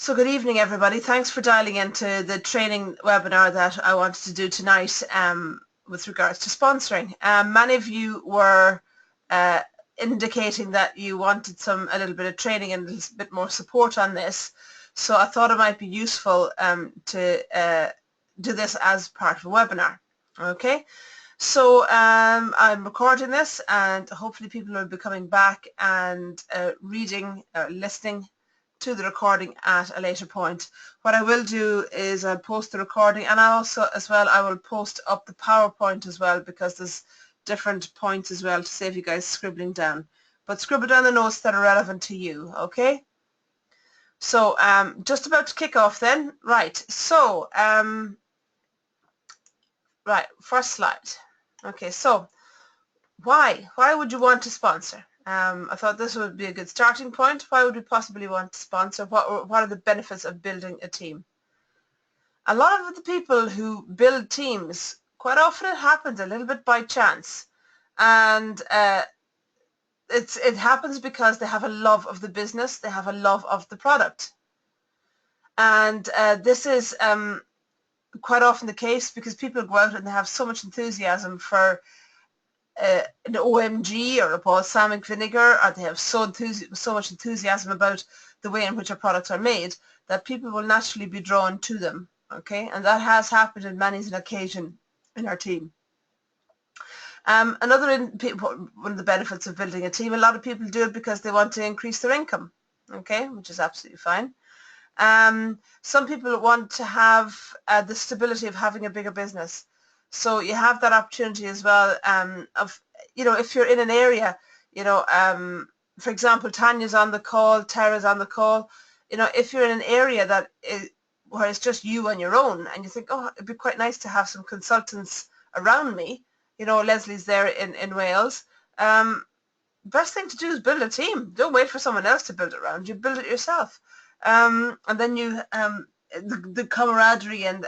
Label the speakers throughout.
Speaker 1: So good evening, everybody. Thanks for dialing into the training webinar that I wanted to do tonight with regards to sponsoring. Many of you were indicating that you wanted a little bit of training and a little bit more support on this. So I thought it might be useful to do this as part of a webinar. Okay. So I'm recording this, and hopefully people will be coming back and reading or listening to the recording at a later point. What I will do is I'll post the recording, and I will post up the PowerPoint as well, because there's different points as well to save you guys scribbling down. But scribble down the notes that are relevant to you, okay? So just about to kick off then. Right, so right, first slide. Okay, so why would you want to sponsor? I thought this would be a good starting point. Why would we possibly want to sponsor? What are the benefits of building a team? A lot of the people who build teams, quite often it happens a little bit by chance, and it happens because they have a love of the business, they have a love of the product, and this is quite often the case because people go out and they have so much enthusiasm for an OMG or a balsamic vinegar, or they have so much enthusiasm about the way in which our products are made that people will naturally be drawn to them. Okay, and that has happened in many an occasion in our team. One of the benefits of building a team, a lot of people do it because they want to increase their income. Okay, which is absolutely fine. Some people want to have the stability of having a bigger business. So you have that opportunity as well if you're in an area, for example, Tanya's on the call, Tara's on the call, if you're in an area where it's just you on your own and you think, oh, it'd be quite nice to have some consultants around me, Leslie's there in Wales, best thing to do is build a team. Don't wait for someone else to build it around you, build it yourself. And then you the camaraderie and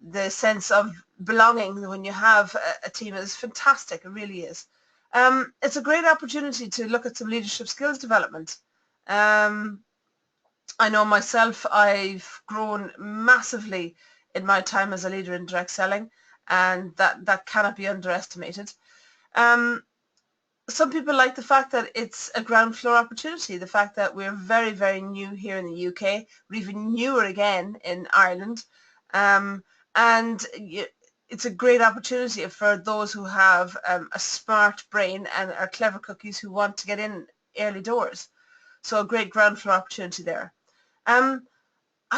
Speaker 1: the sense of belonging when you have a team is fantastic. It really is. It's a great opportunity to look at some leadership skills development. I know myself, I've grown massively in my time as a leader in direct selling, and that cannot be underestimated. Some people like the fact that it's a ground floor opportunity, the fact that we're very, very new here in the UK, we're even newer again in Ireland, and it's a great opportunity for those who have a smart brain and are clever cookies who want to get in early doors. So a great ground floor opportunity there. I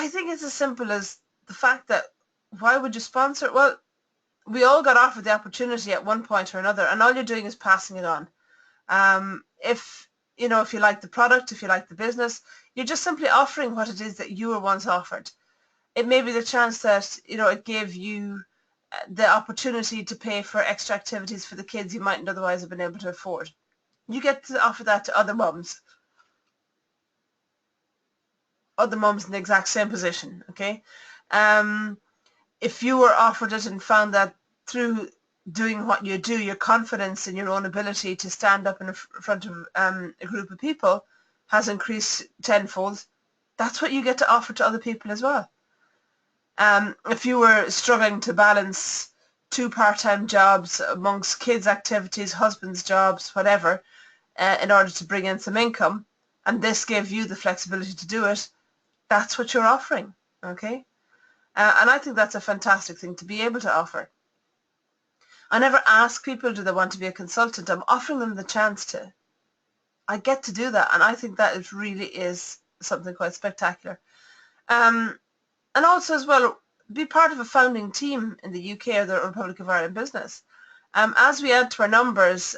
Speaker 1: think it's as simple as the fact that why would you sponsor? Well, we all got offered the opportunity at one point or another, and all you're doing is passing it on. If you like the product, if you like the business, you're just simply offering what it is that you were once offered. It may be the chance that it gave you the opportunity to pay for extra activities for the kids you mightn't otherwise have been able to afford. You get to offer that to other mums in the exact same position. Okay, if you were offered it and found that through doing what you do, your confidence in your own ability to stand up in front of a group of people has increased tenfold, that's what you get to offer to other people as well. If you were struggling to balance 2 part-time jobs amongst kids' activities, husband's jobs, whatever, in order to bring in some income, and this gave you the flexibility to do it, that's what you're offering, okay? And I think that's a fantastic thing to be able to offer. I never ask people, do they want to be a consultant? I'm offering them the chance to. I get to do that, and I think that it really is something quite spectacular. And also as well, be part of a founding team in the UK or the Republic of Ireland business. As we add to our numbers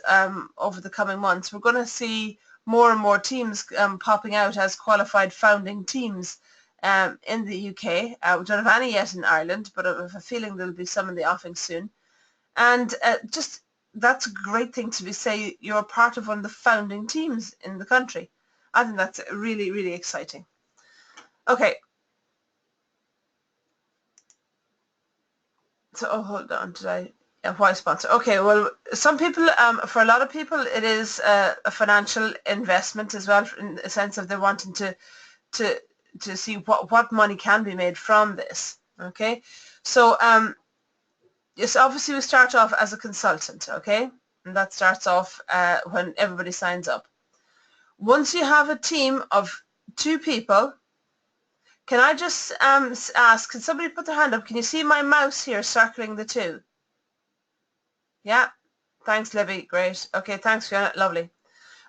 Speaker 1: over the coming months, we're going to see more and more teams popping out as qualified founding teams in the UK. We don't have any yet in Ireland, but I have a feeling there'll be some in the offing soon. And that's a great thing to say you're part of one of the founding teams in the country. I think that's really, really exciting. Okay. So, hold on, why sponsor? Okay, well, some people, for a lot of people, it is a financial investment as well, in the sense of they're wanting to to see what money can be made from this. Okay, so yes, obviously we start off as a consultant, okay, and that starts off when everybody signs up. Once you have a team of 2 people, can I just ask, can somebody put their hand up? Can you see my mouse here circling the 2? Yeah, thanks Libby, great. Okay, thanks Fiona, lovely.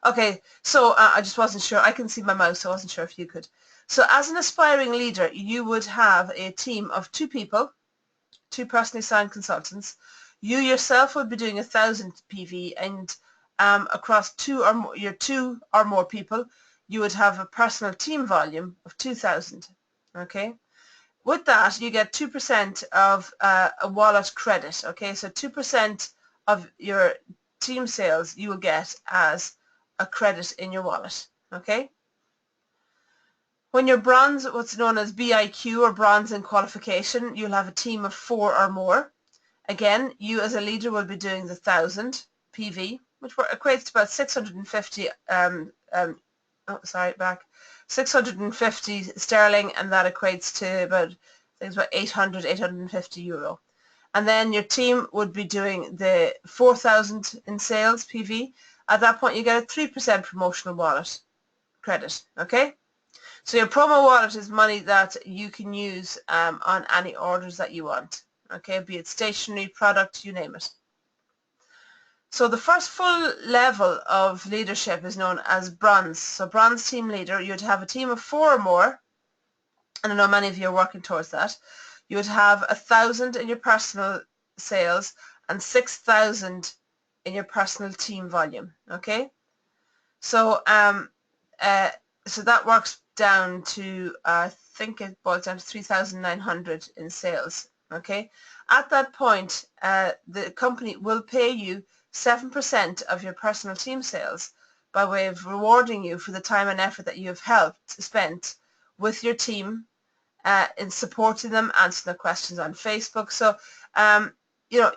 Speaker 1: Okay, so I just wasn't sure. I can see my mouse, so I wasn't sure if you could. So as an aspiring leader, you would have a team of 2 people, 2 personally signed consultants. You yourself would be doing 1,000 PV, and across 2 or more people, you would have a personal team volume of 2,000. Okay. With that, you get 2% of a wallet credit. Okay, so 2% of your team sales you will get as a credit in your wallet. Okay. When you're bronze, what's known as BIQ or bronze in qualification, you'll have a team of 4 or more. Again, you as a leader will be doing the 1,000 PV, which equates to about 650 650 sterling, and that equates to about, I think it's about 850 euro. And then your team would be doing the 4,000 in sales PV. At that point, you get a 3% promotional wallet credit. Okay, so your promo wallet is money that you can use on any orders that you want. Okay, be it stationery, product, you name it. So the first full level of leadership is known as bronze. So bronze team leader, you'd have a team of 4 or more, and I know many of you are working towards that. You would have 1,000 in your personal sales and 6,000 in your personal team volume. Okay, so so that works down to I think it boils down to 3,900 in sales. Okay, at that point, the company will pay you 7% of your personal team sales by way of rewarding you for the time and effort that you have spent with your team in supporting them, answering their questions on Facebook. So, you know,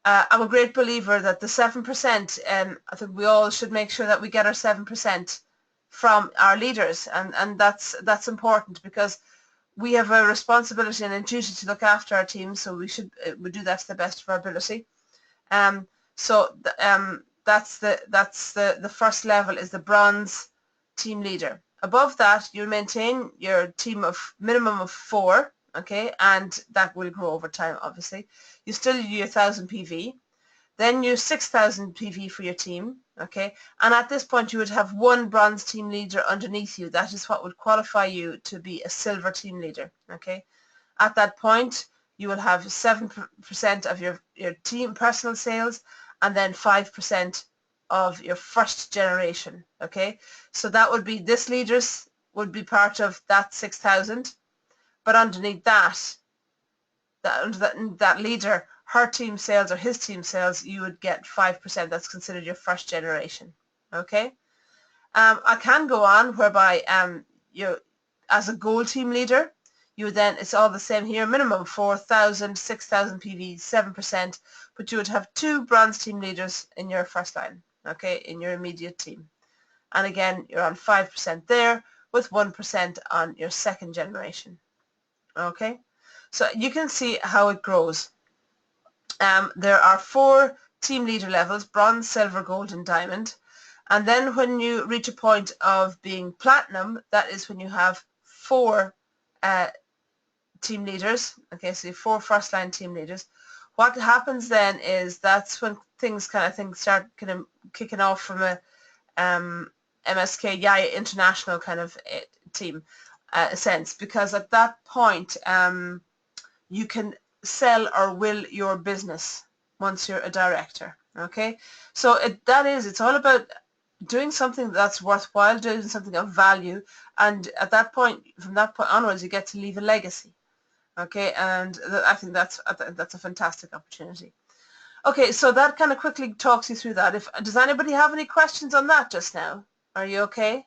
Speaker 1: I'm a great believer that the 7%, I think we all should make sure that we get our 7% from our leaders, and that's important, because we have a responsibility and a duty to look after our team, so we do that to the best of our ability. So that's the first level, is the bronze team leader. Above that, you maintain your team of minimum of 4, okay, and that will grow over time, obviously. You still do your 1,000 PV, then your 6,000 PV for your team, okay, and at this point you would have 1 bronze team leader underneath you. That is what would qualify you to be a silver team leader, okay. At that point, you will have 7% of your team personal sales, and then 5% of your first generation. Okay, so that would be, this leaders would be part of that 6,000, but underneath that leader, her team sales or his team sales, you would get 5%. That's considered your first generation. Okay, I can go on whereby you, as a gold team leader, you would then, it's all the same here, minimum 4,000, 6,000 PV, 7%, but you would have 2 bronze team leaders in your first line, okay, in your immediate team. And again, you're on 5% there, with 1% on your second generation. Okay, so you can see how it grows. There are 4 team leader levels: bronze, silver, gold, and diamond. And then when you reach a point of being platinum, that is when you have 4 team leaders. Okay, so 4 first line team leaders. What happens then is that's when things start kind of kicking off from a MSK Yaya international kind of team sense, because at that point you can sell or will your business once you're a director. Okay, so it's all about doing something that's worthwhile, doing something of value, and at that point, from that point onwards, you get to leave a legacy. Okay, and I think that's a fantastic opportunity. Okay, so that kind of quickly talks you through that. Does anybody have any questions on that just now? Are you okay?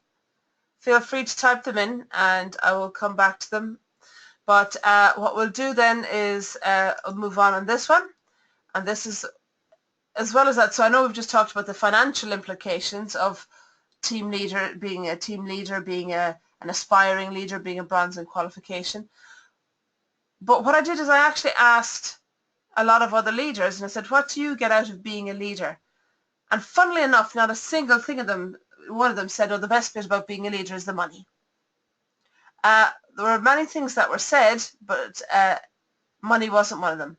Speaker 1: Feel free to type them in and I will come back to them. But what we'll do then is we'll move on this one. And this is, as well as that, so I know we've just talked about the financial implications of being a team leader, being a an aspiring leader, being a bronze in qualification. But what I did is I actually asked a lot of other leaders, and I said, what do you get out of being a leader? And funnily enough, not a single thing of them, one of them said, oh, the best bit about being a leader is the money. There were many things that were said, but money wasn't one of them.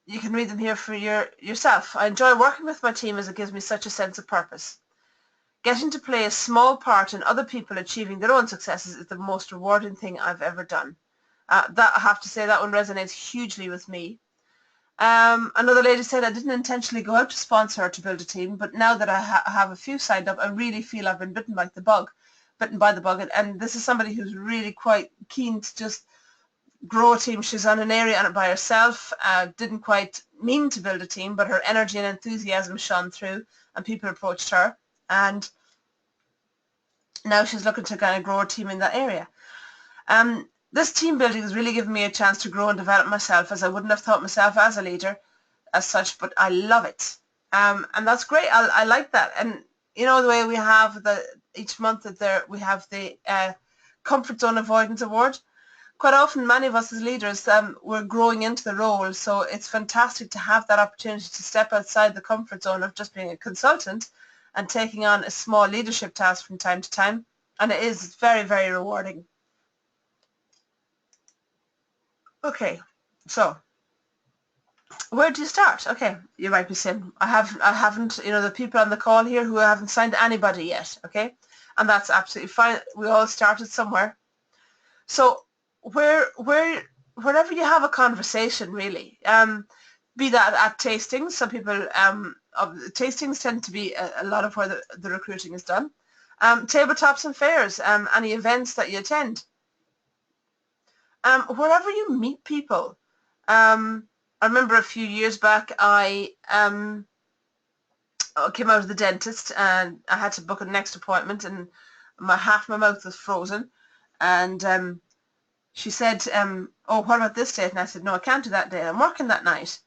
Speaker 1: You can read them here for yourself. I enjoy working with my team as it gives me such a sense of purpose. Getting to play a small part in other people achieving their own successes is the most rewarding thing I've ever done. That, I have to say, that one resonates hugely with me. Another lady said, I didn't intentionally go out to sponsor or to build a team, but now that I have a few signed up, I really feel I've been bitten by the bug. And this is somebody who's really quite keen to just grow a team. She's on an area on it by herself, didn't quite mean to build a team, but her energy and enthusiasm shone through and people approached her, and now she's looking to kind of grow a team in that area. This team building has really given me a chance to grow and develop myself, as I wouldn't have thought myself as a leader as such, but I love it. And that's great. I like that. And you know, the way we have each month that we have the Comfort Zone Avoidance Award. Quite often, many of us as leaders, we're growing into the role, so it's fantastic to have that opportunity to step outside the comfort zone of just being a consultant and taking on a small leadership task from time to time, and it's very, very rewarding. Okay, so where do you start? Okay, you might be saying, I haven't, you know, the people on the call here who haven't signed anybody yet, okay, and that's absolutely fine. We all started somewhere. So wherever you have a conversation, really, be that at tastings. Some people, tastings tend to be a lot of where the recruiting is done. Tabletops and fairs, any events that you attend. Wherever you meet people. I remember a few years back, I came out of the dentist and I had to book a next appointment, and half my mouth was frozen, and she said, oh, what about this date? And I said, no, I can't do that day. I'm working that night.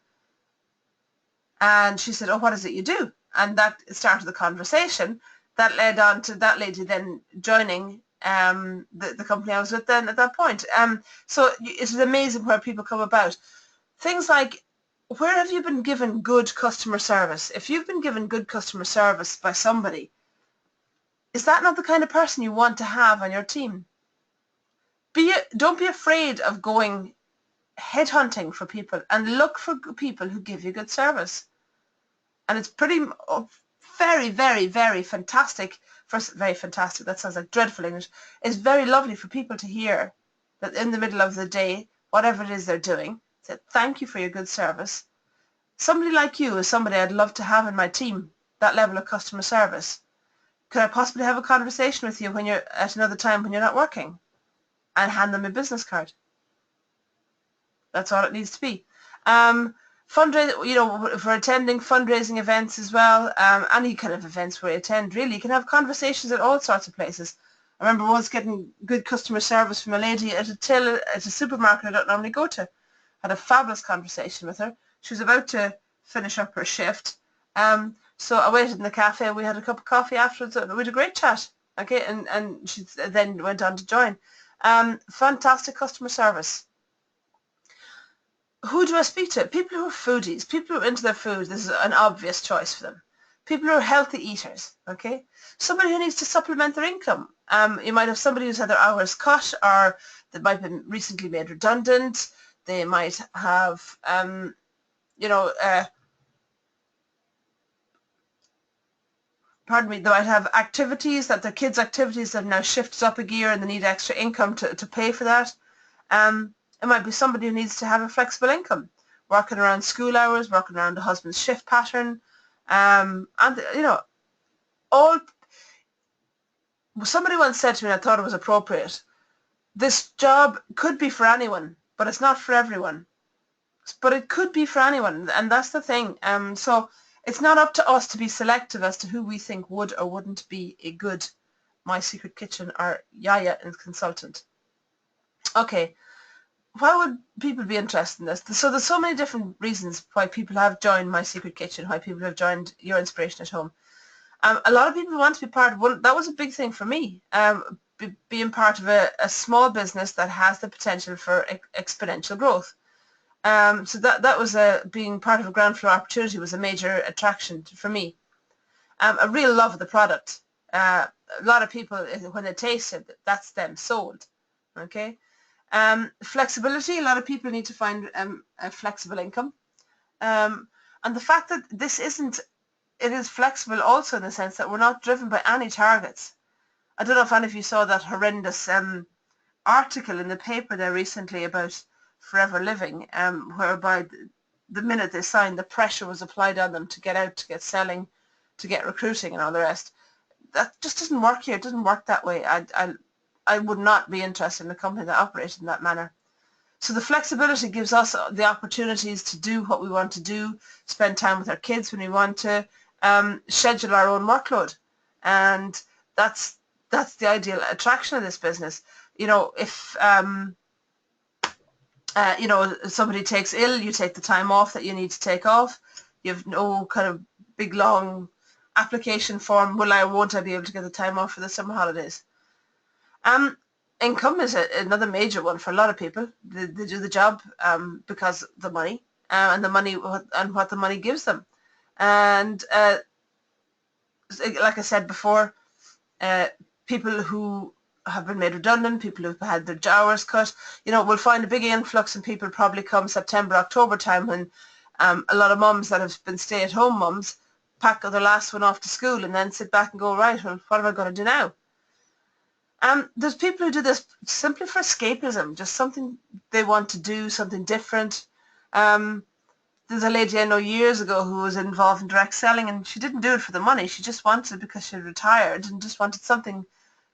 Speaker 1: And she said, oh, what is it you do? And that started the conversation. That led on to that lady then joining the company I was with then at that point. So it's amazing where people come about. Things like, where have you been given good customer service? If you've been given good customer service by somebody, is that not the kind of person you want to have on your team? Don't be afraid of going headhunting for people, and look for people who give you good service. And it's very, very, very fantastic. Very fantastic, that sounds like dreadful English. It's very lovely for people to hear that in the middle of the day, whatever it is they're doing, say, thank you for your good service. Somebody like you is somebody I'd love to have in my team, that level of customer service. Could I possibly have a conversation with you when you're at another time when you're not working? And hand them a business card. That's all it needs to be. Fundraising, you know, for attending fundraising events as well, any kind of events where you attend, really, you can have conversations at all sorts of places. I remember once getting good customer service from a lady at a supermarket I don't normally go to. Had a fabulous conversation with her. She was about to finish up her shift. So I waited in the cafe. We had a cup of coffee afterwards. We had a great chat. Okay, and she then went on to join. Fantastic customer service. Who do I speak to? People who are foodies, people who are into their food. This is an obvious choice for them. People who are healthy eaters, okay? Somebody who needs to supplement their income. You might have somebody who's had their hours cut, or they might have been recently made redundant. They might have, pardon me, they might have activities, that their kids' activities have now shifted up a gear and they need extra income to pay for that. It might be somebody who needs to have a flexible income, working around school hours, working around the husband's shift pattern, and, you know, somebody once said to me, and I thought it was appropriate, this job could be for anyone, but it's not for everyone. But it could be for anyone, and that's the thing. So it's not up to us to be selective as to who we think would or wouldn't be a good My Secret Kitchen or Yaya and consultant. Okay. Why would people be interested in this? So there's so many different reasons why people have joined My Secret Kitchen, why people have joined Your Inspiration at Home. A lot of people want to be part of one. That was a big thing for me, being part of a small business that has the potential for exponential growth. So that was being part of a ground floor opportunity was a major attraction for me. A real love of the product. A lot of people, when they taste it, that's them sold. Okay. Flexibility. A lot of people need to find a flexible income. And the fact that this isn't, it is flexible also in the sense that we're not driven by any targets. I don't know if any of you saw that horrendous article in the paper there recently about Forever Living, whereby the minute they signed, the pressure was applied on them to get out, to get selling, to get recruiting and all the rest. That just doesn't work here. It doesn't work that way. I would not be interested in a company that operated in that manner. So the flexibility gives us the opportunities to do what we want to do, spend time with our kids when we want to, schedule our own workload. And that's the ideal attraction of this business. You know, if you know, somebody takes ill, you take the time off that you need to take off. You have no kind of big long application form. Won't I be able to get the time off for the summer holidays? Income is another major one for a lot of people. They do the job because of the money and what the money gives them. And like I said before, people who have been made redundant, people who've had their hours cut, you know, we'll find a big influx in people probably come September, October time when a lot of mums that have been stay-at-home mums pack their last one off to school and then sit back and go, right, well, what am I going to do now? There's people who do this simply for escapism, just something they want to do, something different. There's a lady I know years ago who was involved in direct selling, and she didn't do it for the money. She just wanted it because she retired and just wanted something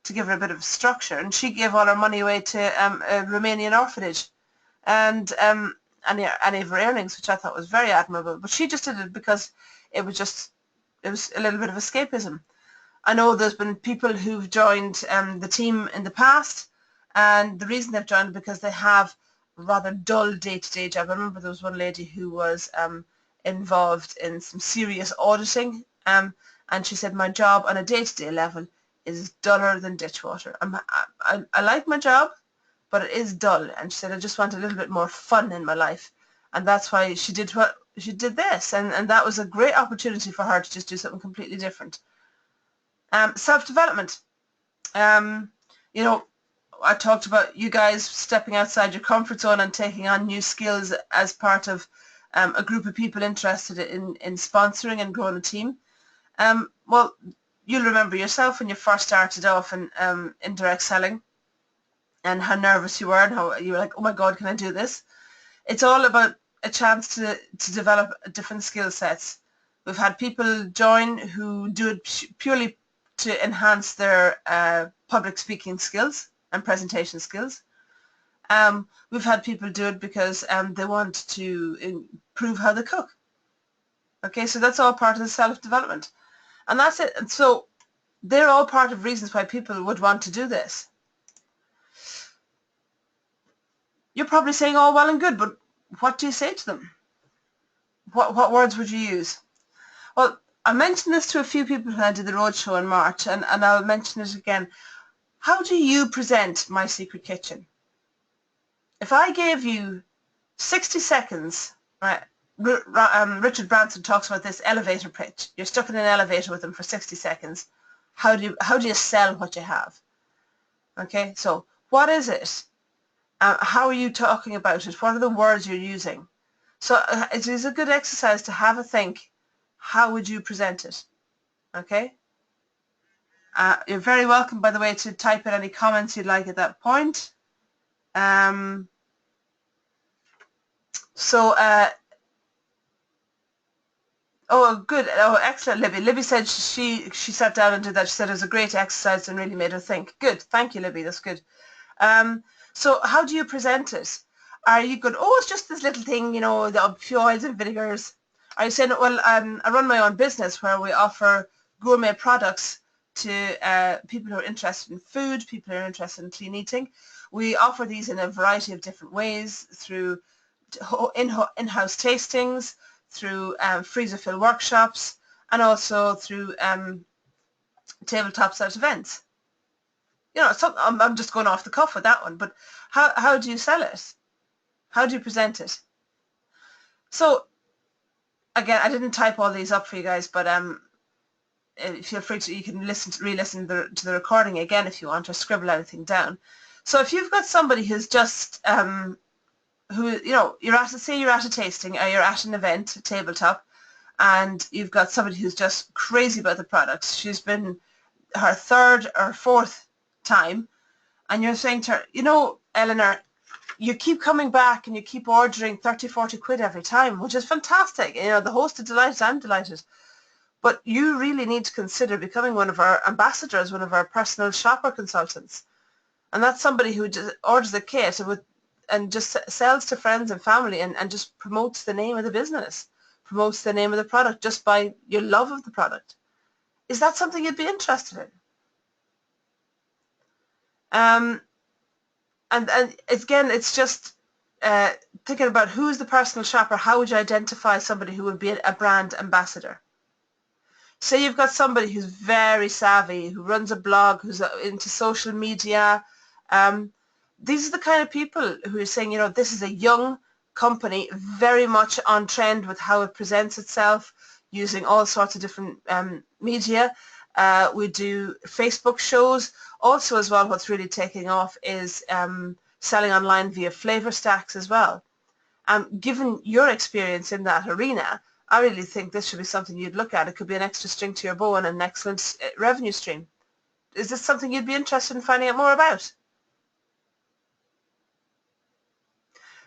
Speaker 1: to give her a bit of structure. And she gave all her money away to a Romanian orphanage and any of her earnings, which I thought was very admirable. But she just did it because it was a little bit of escapism. I know there's been people who've joined the team in the past, and the reason they've joined is because they have a rather dull day-to-day job. I remember there was one lady who was involved in some serious auditing, and she said, my job on a day-to-day level is duller than ditch water. I like my job, but it is dull. And she said, I just want a little bit more fun in my life. And that's why she did this. And that was a great opportunity for her to just do something completely different. Self-development. You know, I talked about you guys stepping outside your comfort zone and taking on new skills as part of a group of people interested in sponsoring and growing a team. Well, you'll remember yourself when you first started off in direct selling and how nervous you were and how you were like, oh my God, can I do this? It's all about a chance to develop different skill sets. We've had people join who do it purely to enhance their public speaking skills and presentation skills. We've had people do it because they want to improve how they cook. Okay, so that's all part of the self-development. And that's it. And so they're all part of reasons why people would want to do this. You're probably saying, oh, well and good, but what do you say to them? What words would you use? Well, I mentioned this to a few people when I did the roadshow in March, and I'll mention it again. How do you present My Secret Kitchen? If I gave you 60 seconds, right? Richard Branson talks about this elevator pitch. You're stuck in an elevator with them for 60 seconds. How do you sell what you have? Okay, so what is it? How are you talking about it? What are the words you're using? So it is a good exercise to have a think. How would you present it? Okay. You're very welcome, by the way, to type in any comments you'd like at that point. Oh, good. Oh, excellent, Libby. Libby said she sat down and did that. She said it was a great exercise and really made her think. Good. Thank you, Libby. That's good. So how do you present it? Are you going, oh, it's just this little thing, you know, a few oils and vinegars? Are you saying, well, I run my own business where we offer gourmet products to people who are interested in food, people who are interested in clean eating. We offer these in a variety of different ways through in-house tastings, through freezer fill workshops, and also through tabletops at events. You know, I'm just going off the cuff with that one, but how do you sell it? How do you present it? So again, I didn't type all these up for you guys, but feel free to, you can re-listen to the recording again if you want, or scribble anything down. So if you've got somebody who's just who, you know, you're at a tasting, or you're at an event, a tabletop, and you've got somebody who's just crazy about the product. She's been her third or fourth time, and you're saying to her, you know, Eleanor, you keep coming back and you keep ordering 30, 40 quid every time, which is fantastic. You know, the host is delighted, I'm delighted. But you really need to consider becoming one of our ambassadors, one of our personal shopper consultants. And that's somebody who just orders a kit and just sells to friends and family, and just promotes the name of the business, promotes the name of the product just by your love of the product. Is that something you'd be interested in? And again, it's just thinking about who's the personal shopper. How would you identify somebody who would be a brand ambassador? Say you've got somebody who's very savvy, who runs a blog, who's into social media. These are the kind of people who are saying, you know, this is a young company, very much on trend with how it presents itself, using all sorts of different media. We do Facebook shows. Also as well, what's really taking off is selling online via flavor stacks as well. Given your experience in that arena, I really think this should be something you'd look at. It could be an extra string to your bow and an excellent revenue stream. Is this something you'd be interested in finding out more about?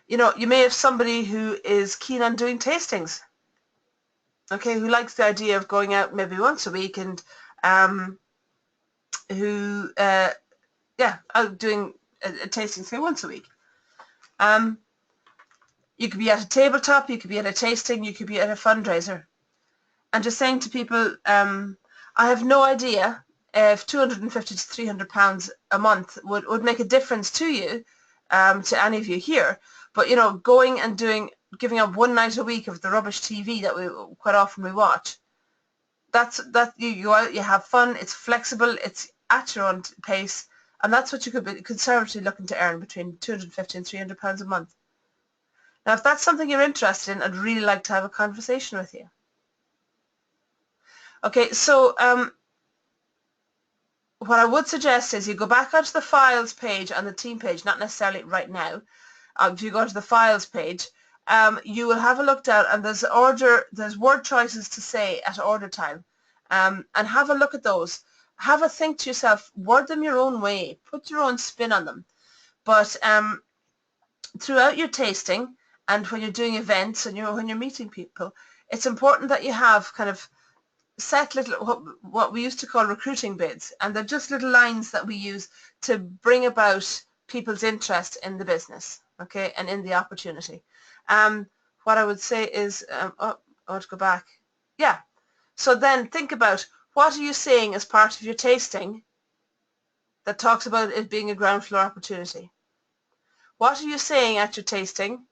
Speaker 1: You know, you may have somebody who is keen on doing tastings, okay, who likes the idea of going out maybe once a week, and who, out doing a tasting, say, once a week. You could be at a tabletop, you could be at a tasting, you could be at a fundraiser. And just saying to people, I have no idea if 250 to 300 pounds a month would make a difference to you, to any of you here. But, you know, going and giving up one night a week of the rubbish TV that we quite often we watch, you go out, you have fun, it's flexible, it's at your own pace, and that's what you could be conservatively looking to earn, between 250 and 300 pounds a month. Now, if that's something you're interested in, I'd really like to have a conversation with you. Okay, so what I would suggest is you go back onto the files page on the team page, not necessarily right now. If you go to the files page, you will have a look down, and there's word choices to say at order time, and have a look at those. Have a think to yourself, word them your own way, put your own spin on them. But throughout your tasting, and when you're doing events and when you're meeting people, it's important that you have kind of set little, what we used to call recruiting bids, and they're just little lines that we use to bring about people's interest in the business, okay, and in the opportunity. What I would say is, I want to go back. Yeah. So then think about, what are you saying as part of your tasting that talks about it being a ground floor opportunity? What are you saying at your tasting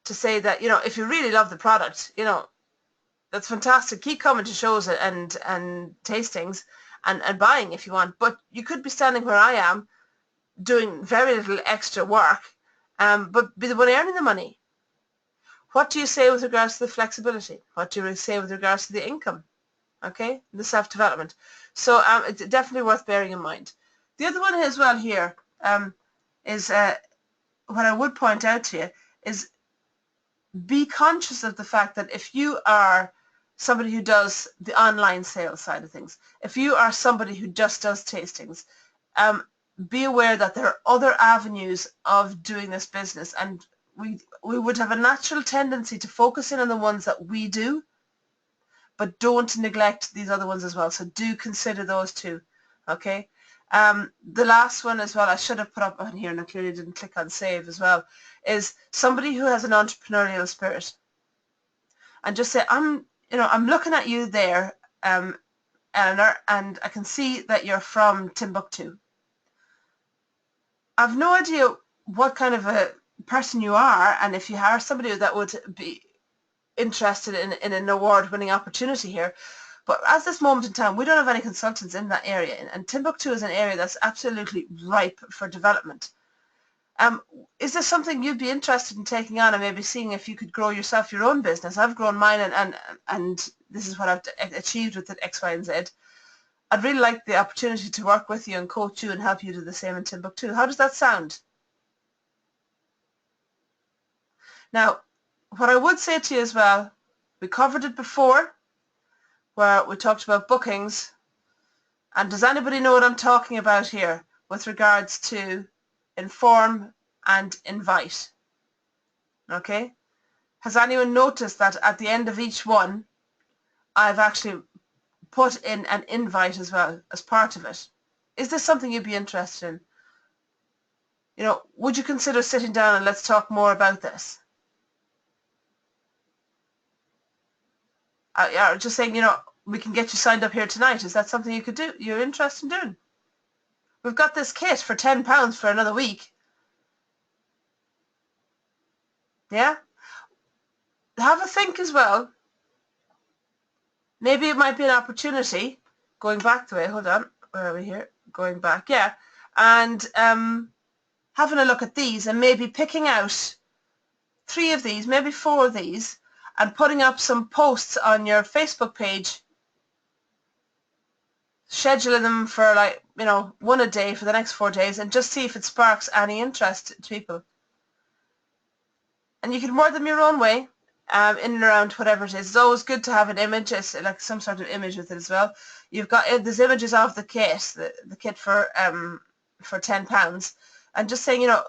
Speaker 1: to say that, you know, if you really love the product, you know, that's fantastic. Keep coming to shows and tastings and buying if you want. But you could be standing where I am, doing very little extra work, but be the one earning the money. What do you say with regards to the flexibility? What do you say with regards to the income? Okay, the self-development. So it's definitely worth bearing in mind. The other one as well here is what I would point out to you is, be conscious of the fact that if you are somebody who does the online sales side of things, if you are somebody who just does tastings, be aware that there are other avenues of doing this business, and we would have a natural tendency to focus in on the ones that we do, but don't neglect these other ones as well. So do consider those too, okay? The last one as well, I should have put up on here and I clearly didn't click on save as well, is somebody who has an entrepreneurial spirit. And just say, I'm looking at you there, Eleanor, and I can see that you're from Timbuktu. I've no idea what kind of a person you are, and if you are somebody that would be interested in an award-winning opportunity here, But at this moment in time, we don't have any consultants in that area, and Timbuktu is an area that's absolutely ripe for development. Is this something you'd be interested in taking on and maybe seeing if you could grow yourself your own business? I've grown mine, and this is what I've achieved with it, X, Y, and Z. I'd really like the opportunity to work with you and coach you and help you do the same in Timbuktu. How does that sound? Now, what I would say to you as well, we covered it before, where we talked about bookings. And does anybody know what I'm talking about here with regards to inform and invite? Okay? Has anyone noticed that at the end of each one, I've actually put in an invite as well as part of it? Is this something you'd be interested in? You know, would you consider sitting down and let's talk more about this? Just saying, you know, we can get you signed up here tonight. Is that something you could do? You're interested in doing? We've got this kit for £10 for another week. Yeah? Have a think as well. Maybe it might be an opportunity, going back the way, hold on, where are we here? Going back, yeah. And having a look at these and maybe picking out 3 of these, maybe 4 of these, and putting up some posts on your Facebook page, scheduling them for, like, you know, 1 a day for the next 4 days, and just see if it sparks any interest to people. And you can word them your own way, in and around whatever it is. It's always good to have an image, it's like some sort of image with it as well. You've got there's images of the kit, the kit for £10, and just saying, you know,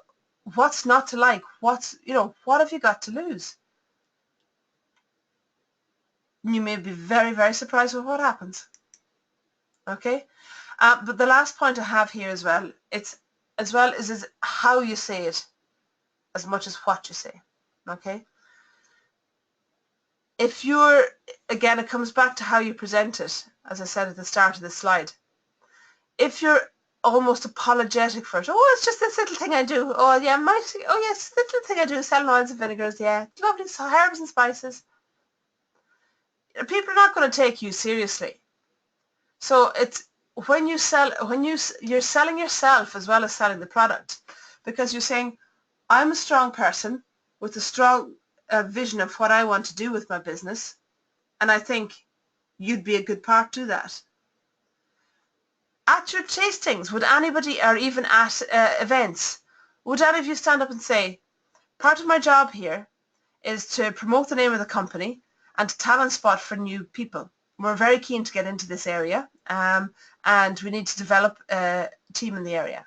Speaker 1: what's not to like? What's, you know, what have you got to lose? You may be very, very surprised with what happens. Okay, but the last point I have here as well, it's as well is how you say it as much as what you say. Okay. If you're, again, it comes back to how you present it, as I said at the start of the slide. If you're almost apologetic for it, oh, it's just this little thing I do. Oh, yeah, oh, yes, this little thing I do, selling oils and vinegars, yeah, lovely herbs and spices. People are not going to take you seriously. So it's when you're selling yourself as well as selling the product, because you're saying, I'm a strong person with a strong vision of what I want to do with my business, and I think you'd be a good part to that. At your tastings, would anybody, or even at events, would any of you stand up and say, part of my job here is to promote the name of the company and to talent spot for new people. We're very keen to get into this area, and we need to develop a team in the area.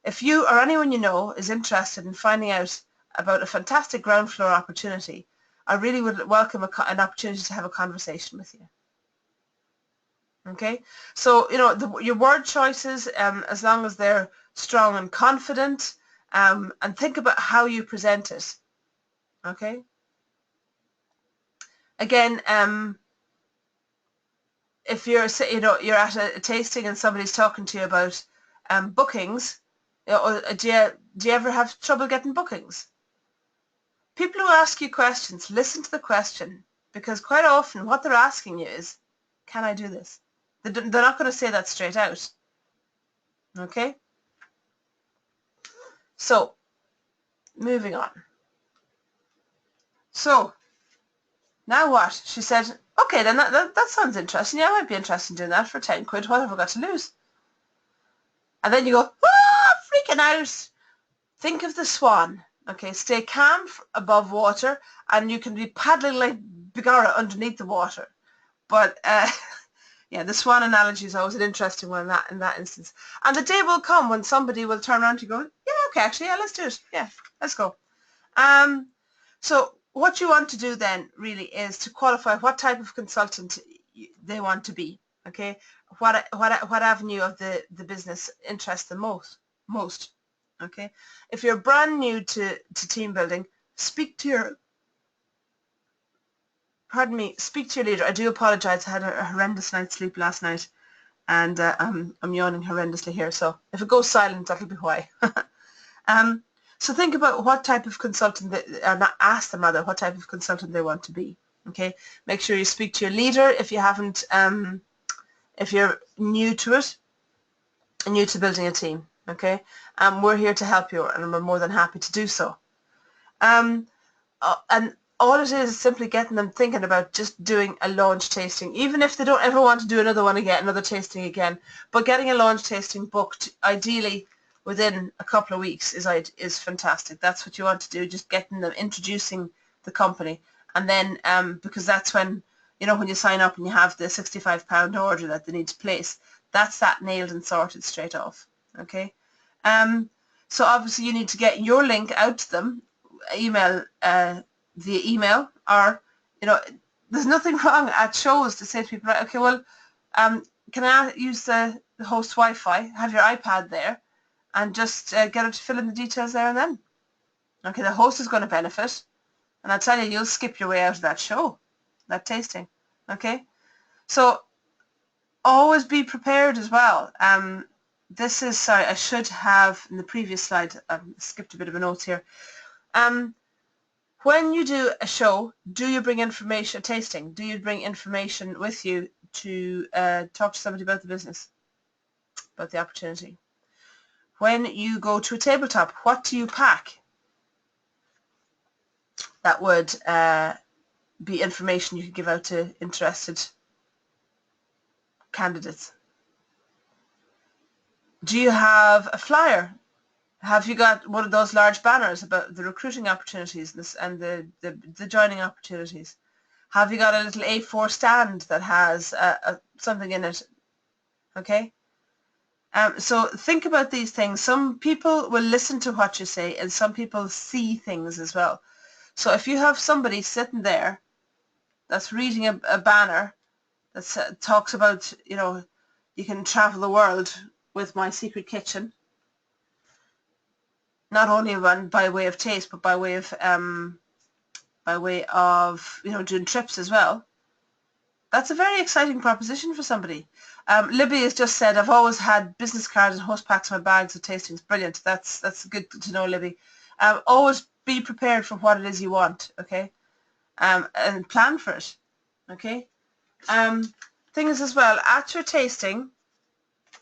Speaker 1: If you or anyone you know is interested in finding out about a fantastic ground floor opportunity, I really would welcome an opportunity to have a conversation with you. Okay, so, you know, your word choices, as long as they're strong and confident, and think about how you present it. Okay. Again, if you're, you know, you're at a tasting and somebody's talking to you about bookings, you know, do you ever have trouble getting bookings? People who ask you questions, listen to the question, because quite often what they're asking you is, can I do this? They're not going to say that straight out. Okay? So, moving on. So, now what? She said, okay, then that sounds interesting. Yeah, I might be interested in doing that for 10 quid. What have I got to lose? And then you go, ah, freaking out. Think of the swan. Okay, stay calm above water, and you can be paddling like Bigara underneath the water. But yeah, the swan analogy is always an interesting one in that instance. And the day will come when somebody will turn around to you going, yeah, okay, actually, yeah, let's do it. Yeah, let's go. So what you want to do then really is to qualify what type of consultant they want to be. Okay, what avenue of the business interests them most. Okay, if you're brand new to team building, speak to your leader. I do apologize. I had a horrendous night's sleep last night, and I'm yawning horrendously here. So if it goes silent, that'll be why. So think about what type of consultant, ask them rather what type of consultant they want to be. Okay, make sure you speak to your leader if you haven't, if you're new to it, new to building a team. Okay, we're here to help you, and we're more than happy to do so. And all it is simply getting them thinking about just doing a launch tasting, even if they don't ever want to do another one again, another tasting again. But getting a launch tasting booked, ideally within a couple of weeks, is fantastic. That's what you want to do, just getting them introducing the company. And then, because that's when, you know, when you sign up and you have the £65 order that they need to place, that's that nailed and sorted straight off. Okay. So obviously you need to get your link out to them, email, via email, or, you know, there's nothing wrong at shows to say to people, right, okay, well, can I use the host Wi-Fi, have your iPad there, and just get her to fill in the details there and then. Okay, the host is going to benefit, and I tell you, you'll skip your way out of that show, that tasting. Okay, so always be prepared as well. This is, sorry, I should have in the previous slide, skipped a bit of a note here. When you do a show, do you bring information, tasting? Do you bring information with you to talk to somebody about the business, about the opportunity? When you go to a tabletop, what do you pack? That would be information you could give out to interested candidates. Do you have a flyer? Have you got one of those large banners about the recruiting opportunities and the joining opportunities? Have you got a little A4 stand that has something in it? Okay. So think about these things. Some people will listen to what you say, and some people see things as well. So if you have somebody sitting there that's reading a banner that talks about, you know, you can travel the world with my secret kitchen, not only by way of taste, but by way of you know, doing trips as well. That's a very exciting proposition for somebody. Libby has just said, I've always had business cards and host packs in my bags of tastings. Brilliant. That's good to know, Libby. Always be prepared for what it is you want, okay? And plan for it, okay? Thing is as well, at your tasting,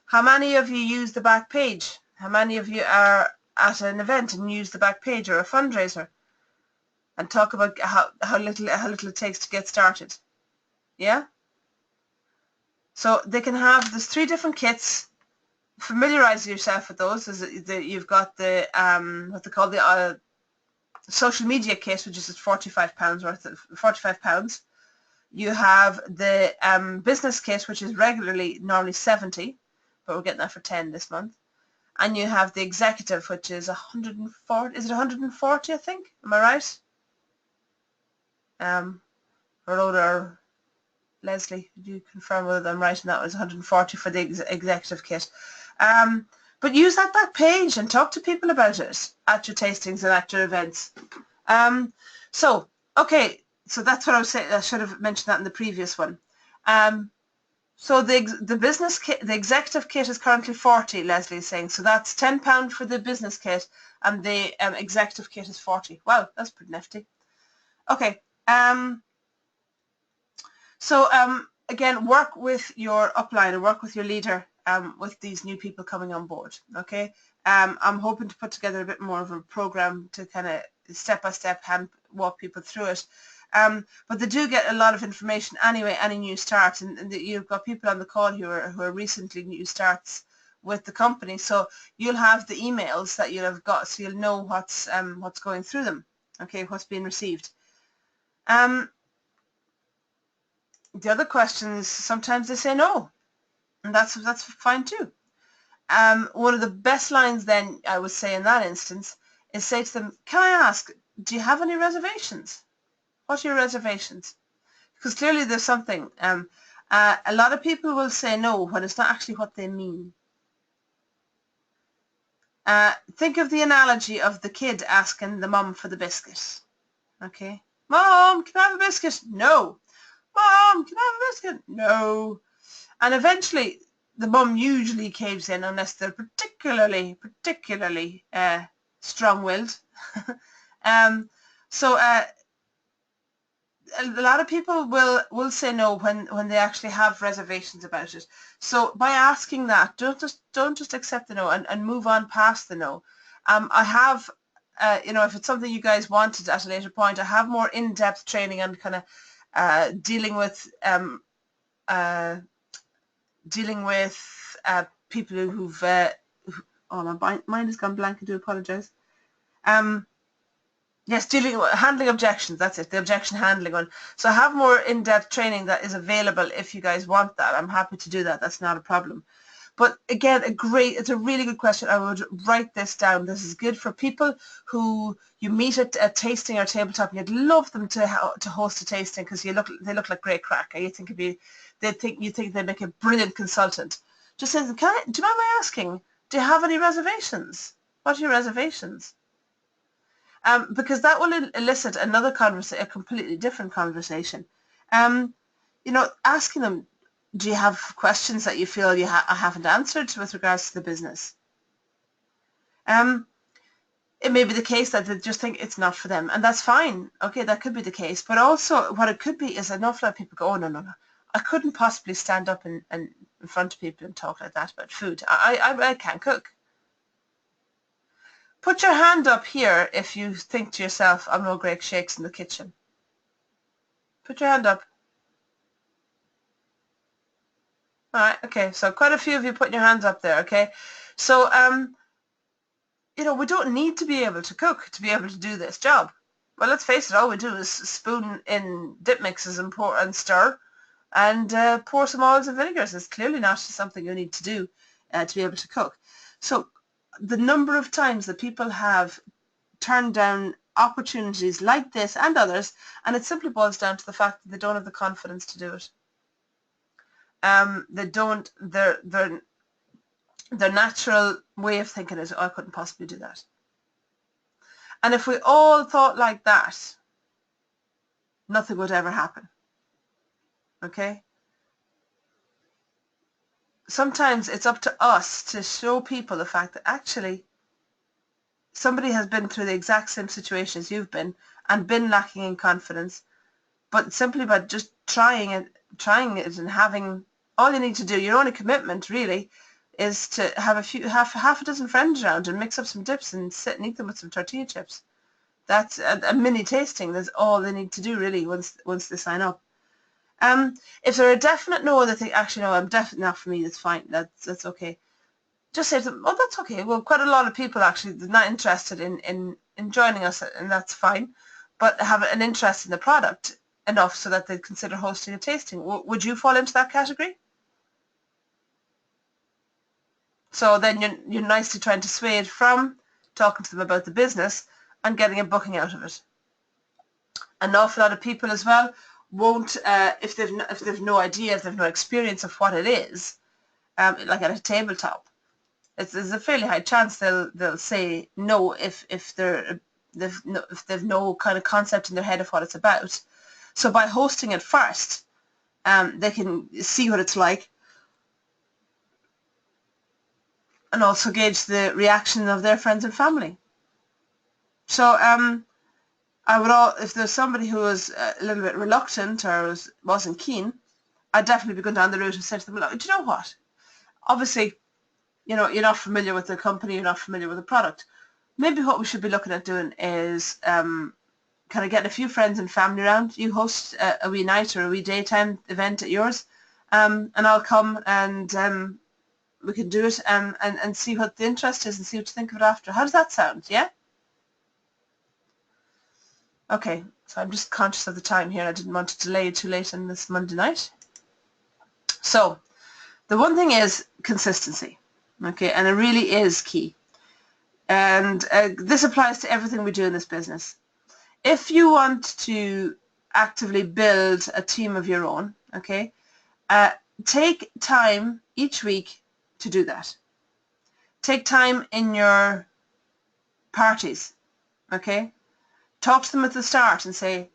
Speaker 1: how many of you use the back page? How many of you are at an event and use the back page or a fundraiser and talk about how little it takes to get started? Yeah? So they can have, there's 3 different kits. Familiarize yourself with those. You've got the what they call the social media kit, which is £45 worth of £45. You have the business kit, which is normally 70, but we're getting that for 10 this month. And you have the executive, which is 140. Is it 140? I think. Am I right? Rhoda or Leslie, did you confirm whether I'm right? And that was 140 for the executive kit. But use that back page and talk to people about it at your tastings and at your events. So, okay, so that's what I was saying. I should have mentioned that in the previous one. So the business kit, the executive kit is currently 40, Leslie is saying. So that's £10 for the business kit, and the executive kit is 40. Wow, that's pretty nifty. Okay. So again, work with your upline and work with your leader with these new people coming on board. Okay. I'm hoping to put together a bit more of a program to kind of step-by-step hand walk people through it. But they do get a lot of information anyway, any new starts, and you've got people on the call who are recently new starts with the company, so you'll have the emails that you'll have got, so you'll know what's going through them, okay, what's being received. The other questions, sometimes they say no, and that's fine too. One of the best lines then, I would say in that instance, is say to them, can I ask, do you have any reservations? What are your reservations? Because clearly there's something. A lot of people will say no when it's not actually what they mean. Think of the analogy of the kid asking the mum for the biscuit. Okay. Mom, can I have a biscuit? No. Mom, can I have a biscuit? No. And eventually the mum usually caves in unless they're particularly strong-willed. So a lot of people will say no when they actually have reservations about it. So by asking that, don't just accept the no and move on past the no. I have, if it's something you guys wanted at a later point, I have more in-depth training on kind of dealing with people who've oh, my mind has gone blank. I do apologize. Yes, handling objections. That's it, the objection handling one. So I have more in-depth training that is available if you guys want that. I'm happy to do that. That's not a problem. But again, it's a really good question. I would write this down. This is good for people who you meet at a tasting or tabletop, and you'd love them to host a tasting because they look like great crack. You think you think they'd make a brilliant consultant. Just say, do you mind my asking? Do you have any reservations? What are your reservations? Because that will elicit another conversation, a completely different conversation. Asking them, do you have questions that you feel I haven't answered with regards to the business? It may be the case that they just think it's not for them, and that's fine. Okay, that could be the case. But also what it could be is an awful lot of people go, oh, no. I couldn't possibly stand up and in front of people and talk like that about food. I can't cook. Put your hand up here if you think to yourself, I'm no great shakes in the kitchen. Put your hand up. All right, okay, so quite a few of you putting your hands up there, okay? So, we don't need to be able to cook to be able to do this job. Well, let's face it, all we do is spoon in dip mixes and pour and stir and pour some oils and vinegars. It's clearly not something you need to do to be able to cook. So the number of times that people have turned down opportunities like this and others, and it simply boils down to the fact that they don't have the confidence to do it. Their natural way of thinking is, oh, I couldn't possibly do that. And if we all thought like that, nothing would ever happen. Okay? Sometimes it's up to us to show people the fact that actually somebody has been through the exact same situation as you've been and been lacking in confidence, but simply by just trying it and having, all you need to do, your only commitment really is to have half a dozen friends around and mix up some dips and sit and eat them with some tortilla chips. That's a mini tasting. That's all they need to do really once they sign up. If they're a definite no, they think, actually no, I'm definitely not for me, that's fine, that's okay. Just say to them, oh, that's okay. Well, quite a lot of people actually are not interested in joining us, and that's fine, but have an interest in the product enough so that they'd consider hosting a tasting. Would you fall into that category? So then you're nicely trying to sway it from talking to them about the business and getting a booking out of it. An awful lot of people as well won't, if they've no idea, if they've no experience of what it is, like at a tabletop, there's a fairly high chance they'll say no if they've no kind of concept in their head of what it's about. So by hosting it first, they can see what it's like and also gauge the reaction of their friends and family. So if there's somebody who was a little bit reluctant or wasn't keen, I'd definitely be going down the route and say to them, look, do you know what? Obviously, you're not familiar with the company, you're not familiar with the product. Maybe what we should be looking at doing is kind of getting a few friends and family around. You host a wee night or a wee daytime event at yours, and I'll come and we can do it and see what the interest is and see what you think of it after. How does that sound? Yeah? Okay, so I'm just conscious of the time here. I didn't want to delay too late on this Monday night. So the one thing is consistency, okay, and it really is key. And this applies to everything we do in this business. If you want to actively build a team of your own, okay, take time each week to do that. Take time in your parties, okay? Talk to them at the start and say,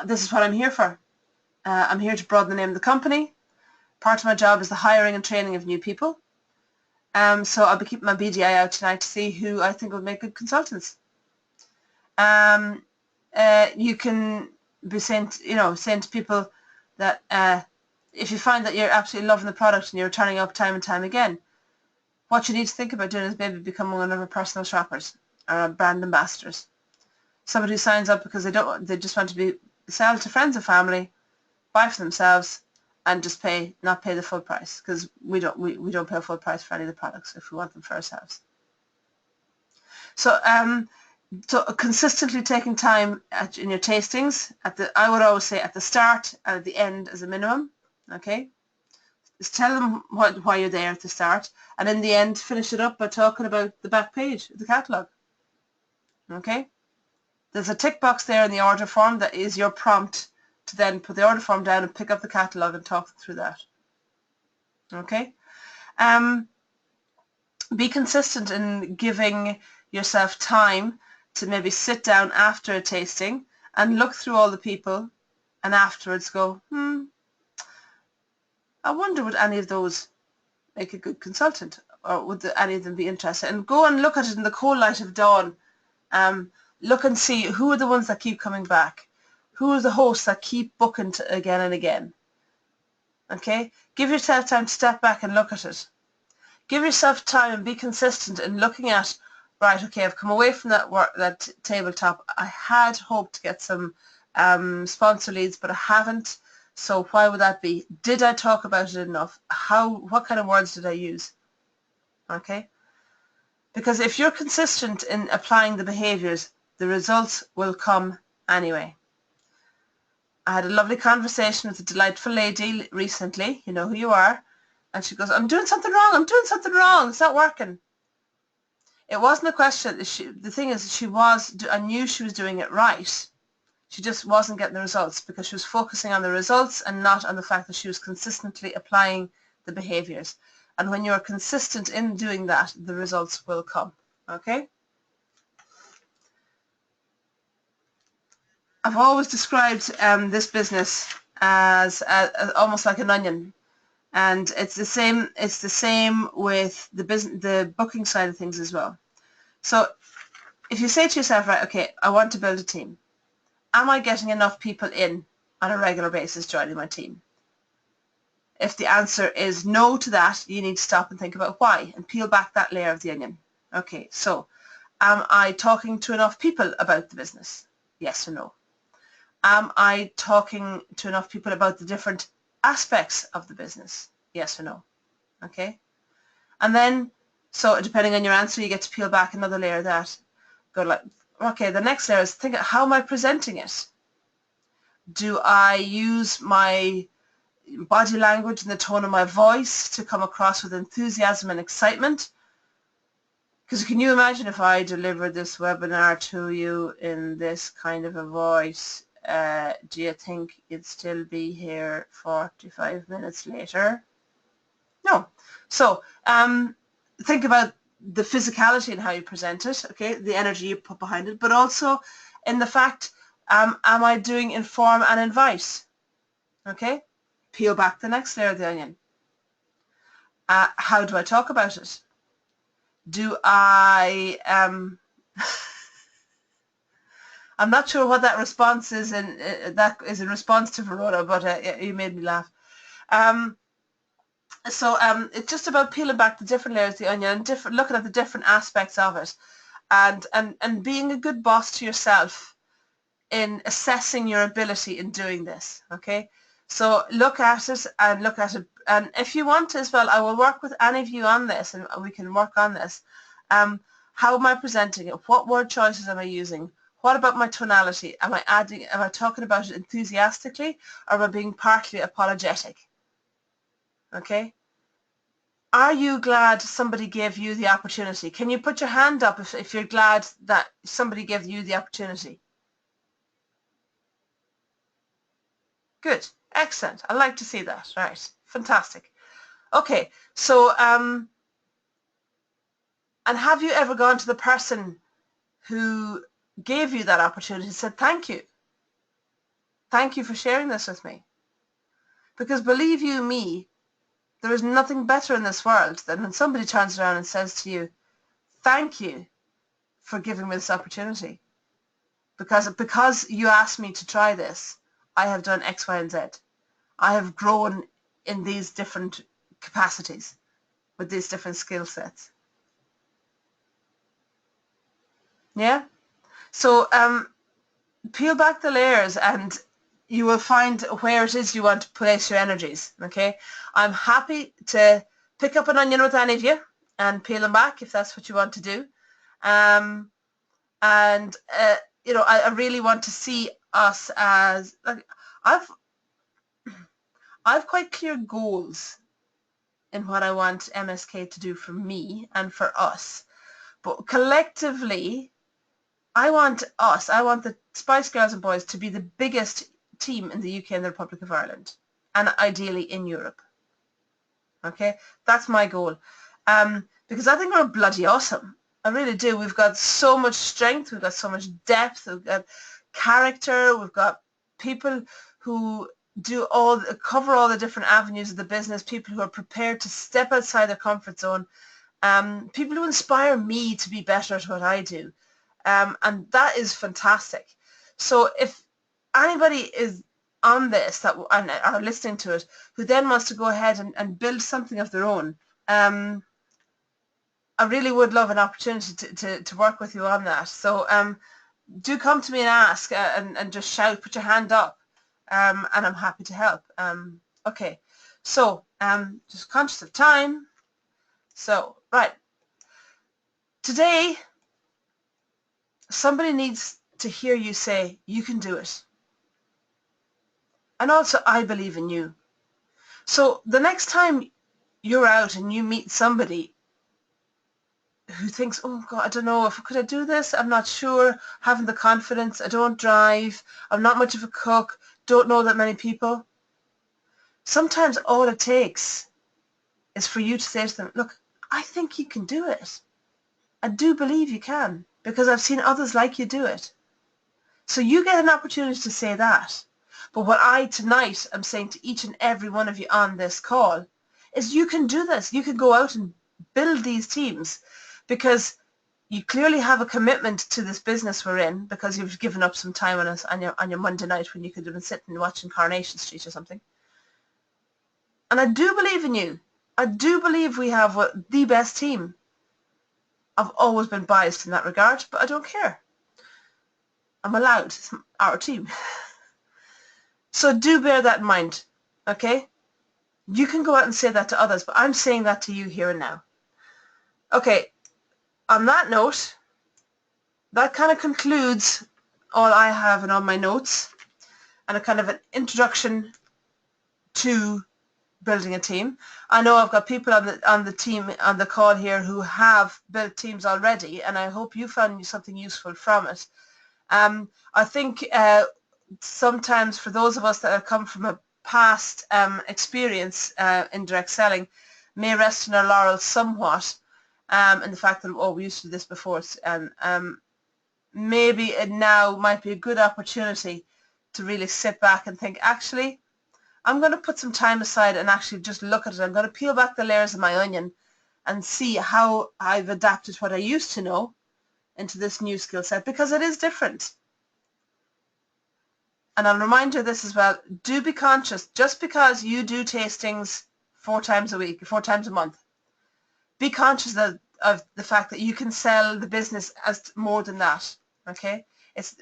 Speaker 1: this is what I'm here for. I'm here to broaden the name of the company. Part of my job is the hiring and training of new people. So I'll be keeping my BDI out tonight to see who I think would make good consultants. You can be saying, saying to people that if you find that you're absolutely loving the product and you're turning up time and time again, what you need to think about doing is maybe becoming one of our personal shoppers or brand ambassadors. Somebody who signs up because they just want to sell to friends and family, buy for themselves, and just not pay the full price, because we don't pay a full price for any of the products if we want them for ourselves. So consistently taking time in your tastings, I would always say at the start and at the end as a minimum. Okay, just tell them why you're there at the start, and in the end finish it up by talking about the back page of the catalogue. Okay, there's a tick box there in the order form that is your prompt to then put the order form down and pick up the catalogue and talk through that. Okay, be consistent in giving yourself time to maybe sit down after a tasting and look through all the people and afterwards go, I wonder would any of those make a good consultant, or would any of them be interested? And go and look at it in the cold light of dawn. Look and see who are the ones that keep coming back. Who are the hosts that keep booking again and again? Okay? Give yourself time to step back and look at it. Give yourself time and be consistent in looking at, right, okay, I've come away from that tabletop. I had hoped to get some sponsor leads, but I haven't. So why would that be? Did I talk about it enough? What kind of words did I use? Okay? Because if you're consistent in applying the behaviors, the results will come anyway. I had a lovely conversation with a delightful lady recently, you know who you are, and she goes, I'm doing something wrong, it's not working. It wasn't a question, the thing is, I knew she was doing it right, she just wasn't getting the results because she was focusing on the results and not on the fact that she was consistently applying the behaviors. And when you're consistent in doing that, the results will come, okay? I've always described this business as almost like an onion, and it's the same. It's the same with the booking side of things as well. So, if you say to yourself, right, okay, I want to build a team. Am I getting enough people in on a regular basis joining my team? If the answer is no to that, you need to stop and think about why and peel back that layer of the onion. Okay, so am I talking to enough people about the business? Yes or no? Am I talking to enough people about the different aspects of the business? Yes or no? Okay. And then, so depending on your answer, you get to peel back another layer of that. Go like, okay, the next layer is think, how am I presenting it? Do I use my body language and the tone of my voice to come across with enthusiasm and excitement? Because can you imagine if I delivered this webinar to you in this kind of a voice? Do you think you'd still be here 45 minutes later? No. So think about the physicality and how you present it, okay, the energy you put behind it, but also in the fact, am I doing inform and invite? Okay, peel back the next layer of the onion. How do I talk about it? Do I I'm not sure what that response is, and that is in response to Verona, but you made me laugh. So it's just about peeling back the different layers of the onion and looking at the different aspects of it, and being a good boss to yourself in assessing your ability in doing this. Okay, so look at it, and if you want to as well, I will work with any of you on this, and we can work on this. How am I presenting it? What word choices am I using? What about my tonality? Am I talking about it enthusiastically, or am I being partly apologetic? Okay. Are you glad somebody gave you the opportunity? Can you put your hand up if you're glad that somebody gave you the opportunity? Good. Excellent. I like to see that. Right. Fantastic. Okay. So, and have you ever gone to the person who gave you that opportunity and said, thank you. Thank you for sharing this with me. Because believe you me, there is nothing better in this world than when somebody turns around and says to you, thank you for giving me this opportunity. because you asked me to try this, I have done X, Y, and Z. I have grown in these different capacities with these different skill sets. Yeah? So peel back the layers and you will find where it is you want to place your energies, okay? I'm happy to pick up an onion with any of you and peel them back if that's what you want to do. You know, I really want to see us as, like, I've quite clear goals in what I want MSK to do for me and for us. But collectively, I want the Spice Girls and Boys to be the biggest team in the UK and the Republic of Ireland, and ideally in Europe. Okay, that's my goal. Because I think we're bloody awesome. I really do. We've got so much strength. We've got so much depth. We've got character. We've got people who cover all the different avenues of the business. People who are prepared to step outside their comfort zone. People who inspire me to be better at what I do. And that is fantastic. So if anybody is on this and are listening to it, who then wants to go ahead and build something of their own, I really would love an opportunity to work with you on that. So do come to me and ask and just shout, put your hand up, and I'm happy to help. Okay, so just conscious of time. So, right. Today, somebody needs to hear you say, you can do it. And also, I believe in you. So the next time you're out and you meet somebody who thinks, oh God, I don't know, could I do this? I'm not sure, having the confidence, I don't drive, I'm not much of a cook, don't know that many people. Sometimes all it takes is for you to say to them, look, I think you can do it. I do believe you can, because I've seen others like you do it. So you get an opportunity to say that. But what I tonight am saying to each and every one of you on this call is you can do this. You can go out and build these teams, because you clearly have a commitment to this business we're in, because you've given up some time on us on your Monday night when you could have been sitting and watching Coronation Street or something. And I do believe in you. I do believe we have the best team. I've always been biased in that regard, but I don't care. I'm allowed. It's our team. So do bear that in mind, okay? You can go out and say that to others, but I'm saying that to you here and now. Okay, on that note, that kind of concludes all I have in all my notes and a kind of an introduction to building a team. I know I've got people on the team on the call here who have built teams already, and I hope you found something useful from it. I think sometimes for those of us that have come from a past experience in direct selling may rest in our laurels somewhat, in the fact that, oh, we used to do this before, and maybe it now might be a good opportunity to really sit back and think, actually, I'm going to put some time aside and actually just look at it. I'm going to peel back the layers of my onion and see how I've adapted what I used to know into this new skill set, because it is different. And I'll remind you of this as well. Do be conscious, just because you do tastings 4 times a week, 4 times a month, be conscious of the fact that you can sell the business as more than that. Okay? It's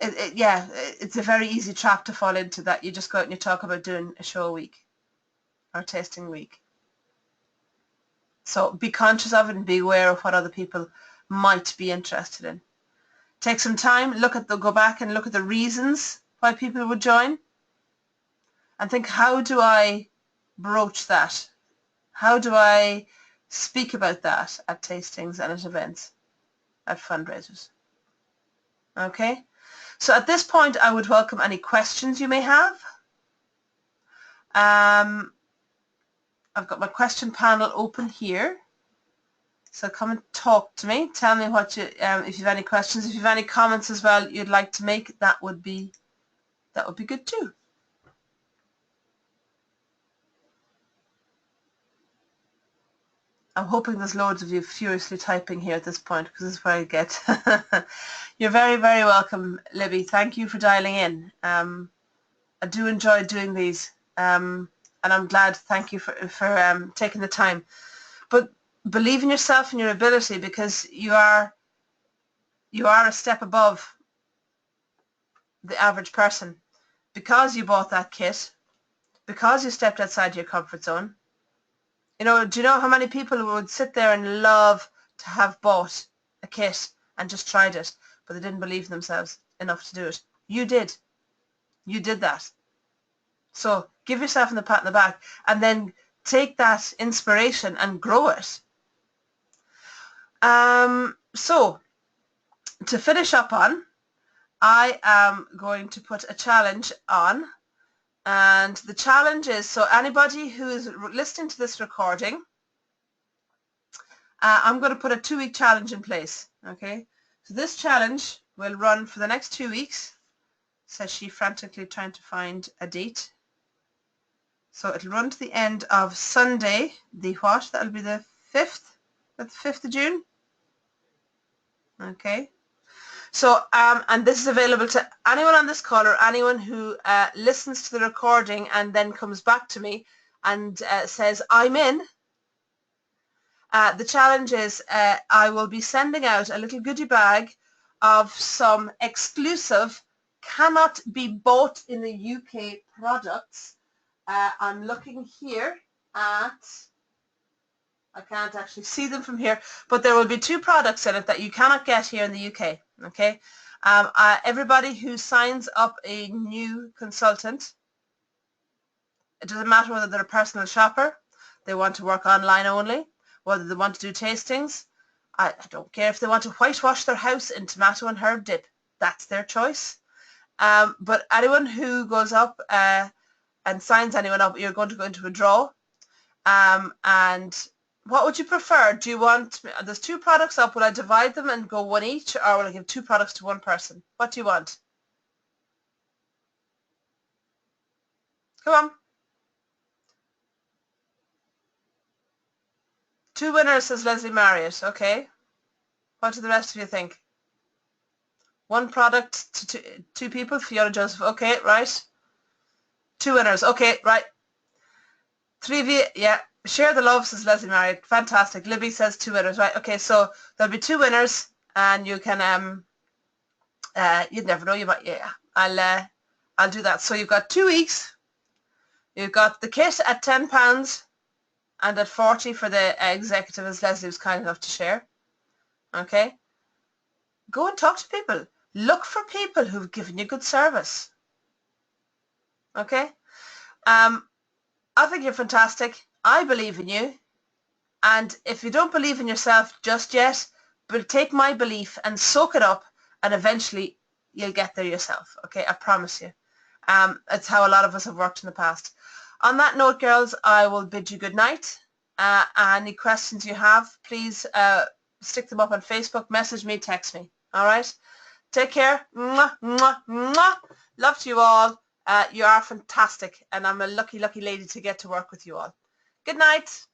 Speaker 1: it's a very easy trap to fall into, that you just go out and you talk about doing a show a week or tasting a week. So be conscious of it and be aware of what other people might be interested in. Take some time, go back and look at the reasons why people would join, and think, how do I broach that? How do I speak about that at tastings and at events, at fundraisers? Okay? So at this point, I would welcome any questions you may have. I've got my question panel open here. So come and talk to me. Tell me what you, if you have any questions, if you have any comments as well you'd like to make, that would be good too. I'm hoping there's loads of you furiously typing here at this point because this is where I get. You're very, very welcome, Libby. Thank you for dialing in. I do enjoy doing these, and I'm glad. Thank you for taking the time. But believe in yourself and your ability, because you are a step above the average person, because you bought that kit, because you stepped outside your comfort zone. You know, do you know how many people would sit there and love to have bought a kit and just tried it, but they didn't believe in themselves enough to do it? You did. You did that. So give yourself a pat on the back, and then take that inspiration and grow it. So to finish up on, I am going to put a challenge on, and the challenge is, so anybody who is listening to this recording, I'm going to put a 2-week challenge in place. Okay, so this challenge will run for the next 2 weeks, says she, frantically trying to find a date. So it'll run to the end of Sunday, the what? That'll be the 5th? The 5th of June? Okay. So, and this is available to anyone on this call or anyone who listens to the recording and then comes back to me and says, I'm in. The challenge is I will be sending out a little goodie bag of some exclusive, cannot be bought in the UK products. I'm looking here at, I can't actually see them from here, but there will be 2 products in it that you cannot get here in the UK. Okay, everybody who signs up a new consultant, it doesn't matter whether they're a personal shopper, they want to work online only, whether they want to do tastings. I don't care if they want to whitewash their house in tomato and herb dip. That's their choice. But anyone who goes up and signs anyone up, you're going to go into a draw. And what would you prefer? Do you want, there's 2 products up, will I divide them and go one each, or will I give 2 products to one person? What do you want? Come on. 2 winners, says Leslie Marriott. Okay. What do the rest of you think? 1 product to 2 people, Fiona Joseph. Okay, right. 2 winners. Okay, right. 3 of you, yeah. Share the love, says Leslie Marriott. Fantastic. Libby says 2 winners, right? Okay, so there'll be 2 winners, and you can you'd never know, you might, yeah. I'll do that. So you've got 2 weeks. You've got the kit at £10 and at 40 for the executive, as Leslie was kind enough to share. Okay. Go and talk to people. Look for people who've given you good service. Okay. I think you're fantastic. I believe in you. And if you don't believe in yourself just yet, but take my belief and soak it up, and eventually you'll get there yourself. Okay, I promise you. It's how a lot of us have worked in the past. On that note, girls, I will bid you good night. Any questions you have, please stick them up on Facebook, message me, text me. All right? Take care. Mwah, mwah, mwah. Love to you all. You are fantastic, and I'm a lucky, lucky lady to get to work with you all. Good night.